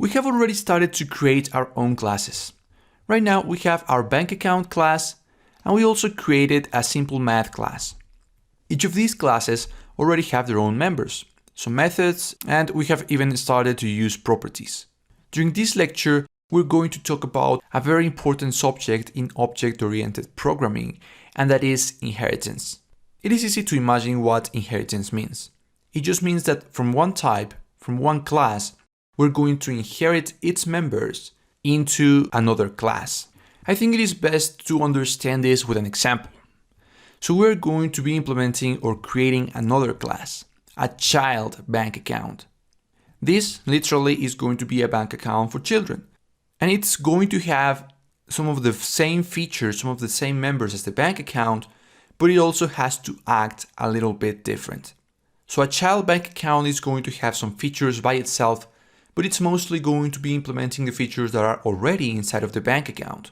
We have already started to create our own classes. Right now we have our bank account class, and we also created a simple math class. Each of these classes already have their own members, some methods, and we have even started to use properties. During this lecture, we're going to talk about a very important subject in object-oriented programming, and that is inheritance. It is easy to imagine what inheritance means. It just means that from one type, from one class, we're going to inherit its members into another class. I think it is best to understand this with an example. So we're going to be implementing or creating another class, a child bank account. This literally is going to be a bank account for children. And it's going to have some of the same features, some of the same members as the bank account, but it also has to act a little bit different. So a child bank account is going to have some features by itself, but it's mostly going to be implementing the features that are already inside of the bank account.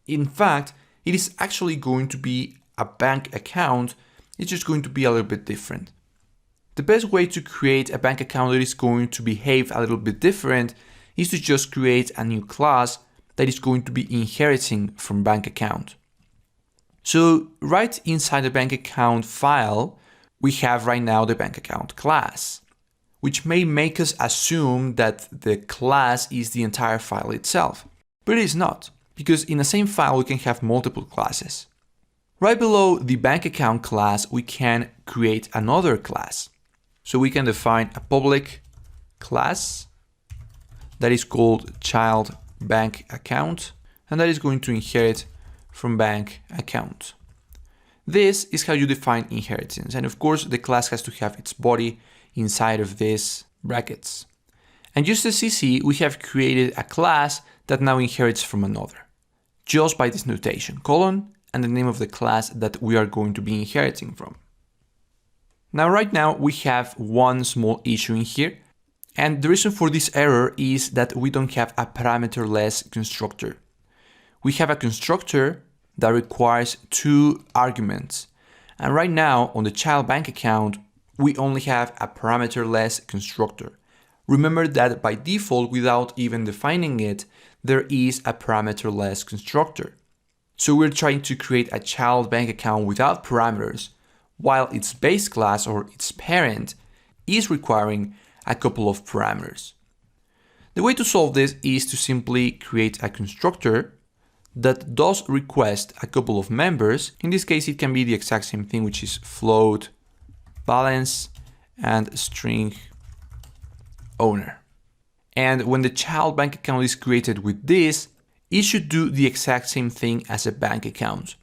In fact, it is actually going to be a bank account, it's just going to be a little bit different. The best way to create a bank account that is going to behave a little bit different is to just create a new class that is going to be inheriting from bank account. So right inside the bank account file, we have right now the bank account class, which may make us assume that the class is the entire file itself. But it is not, because in the same file we can have multiple classes. Right below the bank account class, we can create another class. So we can define a public class that is called child bank account, and that is going to inherit from bank account. This is how you define inheritance, and of course the class has to have its body inside of these brackets. And just as easy, we have created a class that now inherits from another, just by this notation, colon, and the name of the class that we are going to be inheriting from. Now right now we have one small issue in here. And the reason for this error is that we don't have a parameterless constructor. We have a constructor that requires two arguments. And right now on the child bank account, we only have a parameterless constructor. Remember that by default, without even defining it, there is a parameterless constructor. So we're trying to create a child bank account without parameters, while its base class or its parent is requiring a couple of parameters. The way to solve this is to simply create a constructor that does request a couple of members. In this case, it can be the exact same thing, which is float, balance, and string owner. And when the child bank account is created with this, it should do the exact same thing as a bank account.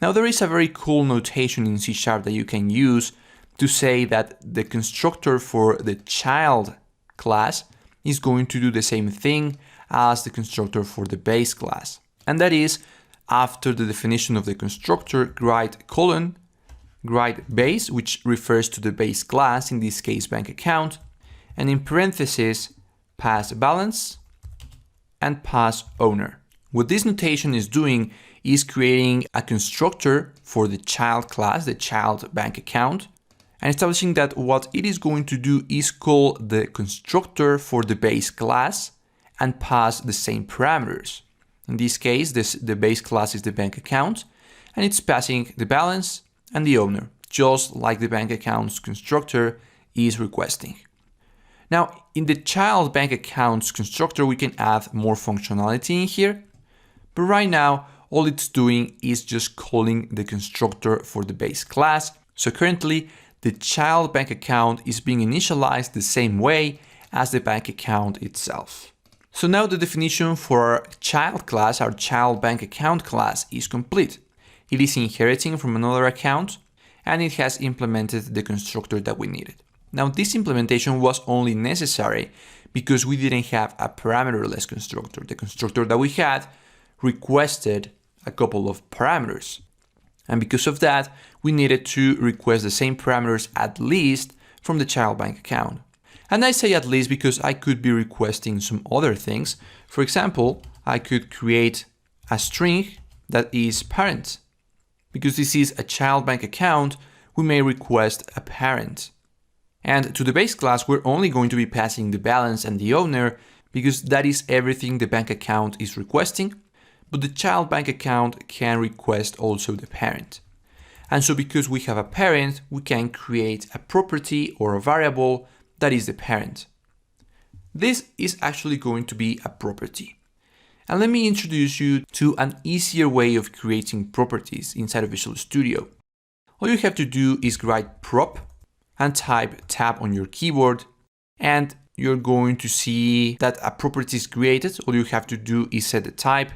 Now there is a very cool notation in C# that you can use to say that the constructor for the child class is going to do the same thing as the constructor for the base class. And that is, after the definition of the constructor, write colon, write base, which refers to the base class, in this case bank account, and in parentheses pass balance and pass owner. What this notation is doing is creating a constructor for the child class, the child bank account, and establishing that what it is going to do is call the constructor for the base class and pass the same parameters. In this case, the base class is the bank account, and it's passing the balance and the owner, just like the bank account's constructor is requesting. Now, in the child bank account's constructor, we can add more functionality in here, but right now, all it's doing is just calling the constructor for the base class. So currently, the child bank account is being initialized the same way as the bank account itself. So now the definition for our child class, our child bank account class, is complete. It is inheriting from another account, and it has implemented the constructor that we needed. Now this implementation was only necessary because we didn't have a parameterless constructor. The constructor that we had requested a couple of parameters. And because of that, we needed to request the same parameters at least from the child bank account. And I say at least because I could be requesting some other things. For example, I could create a string that is parent. Because this is a child bank account, we may request a parent. And to the base class, we're only going to be passing the balance and the owner because that is everything the bank account is requesting, but the child bank account can request also the parent. And so because we have a parent, we can create a property or a variable that is the parent. This is actually going to be a property. And let me introduce you to an easier way of creating properties inside of Visual Studio. All you have to do is write prop and type tab on your keyboard, and you're going to see that a property is created. All you have to do is set the type,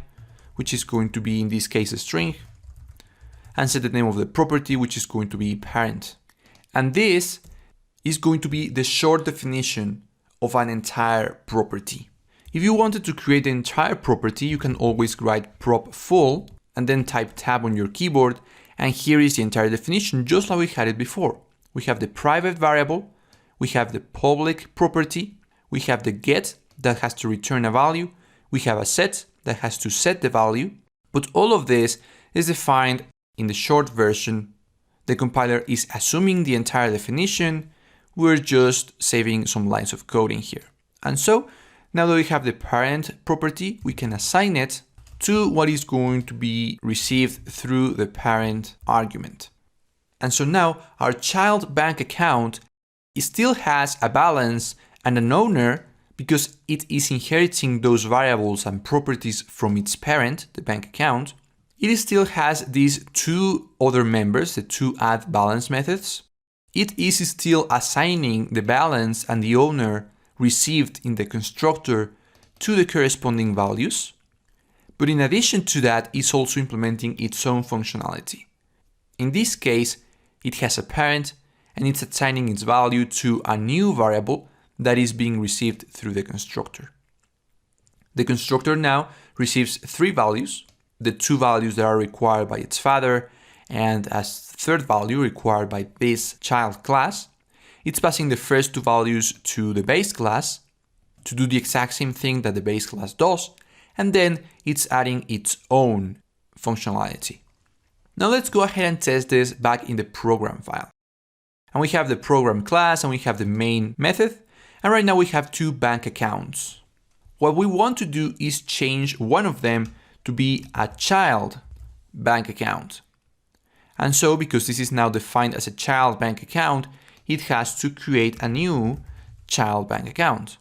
which is going to be in this case a string, and set the name of the property, which is going to be parent. And this is going to be the short definition of an entire property. If you wanted to create the entire property, you can always write prop full and then type tab on your keyboard, and here is the entire definition, just like we had it before. We have the private variable, we have the public property, we have the get that has to return a value, we have a set that has to set the value, but all of this is defined in the short version. The compiler is assuming the entire definition, we're just saving some lines of code in here. And so, now that we have the parent property, we can assign it to what is going to be received through the parent argument. And so now our child bank account still has a balance and an owner because it is inheriting those variables and properties from its parent, the bank account. It still has these two other members, the two add balance methods. It is still assigning the balance and the owner received in the constructor to the corresponding values. But in addition to that, it's also implementing its own functionality. In this case, it has a parent and it's assigning its value to a new variable that is being received through the constructor. The constructor now receives three values, the two values that are required by its father, and as third value required by this child class. It's passing the first two values to the base class to do the exact same thing that the base class does, and then it's adding its own functionality. Now let's go ahead and test this back in the program file. And we have the program class and we have the main method, and right now we have two bank accounts. What we want to do is change one of them to be a child bank account. And so because this is now defined as a child bank account, it has to create a new child bank account.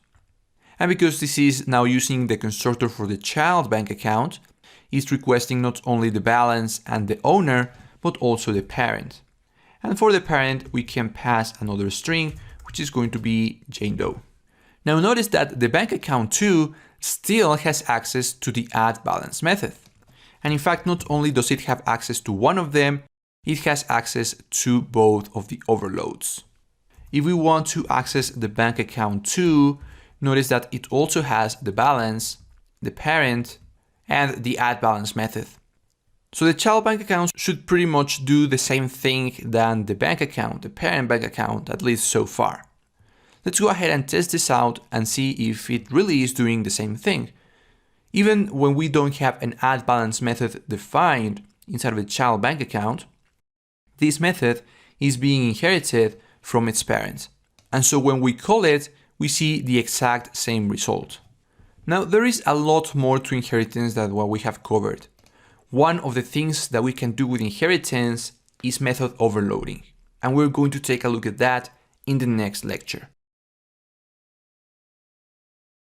And because this is now using the constructor for the child bank account, it's requesting not only the balance and the owner, but also the parent. And for the parent, we can pass another string, which is going to be Jane Doe. Now notice that the bank account 2 still has access to the add balance method. And in fact, not only does it have access to one of them, it has access to both of the overloads. If we want to access the bank account 2, notice that it also has the balance, the parent, and the add balance method. So the child bank account should pretty much do the same thing than the bank account, the parent bank account, at least so far. Let's go ahead and test this out and see if it really is doing the same thing. Even when we don't have an add balance method defined inside of the child bank account, this method is being inherited from its parent. And so when we call it, we see the exact same result. Now, there is a lot more to inheritance than what we have covered. One of the things that we can do with inheritance is method overloading, and we're going to take a look at that in the next lecture.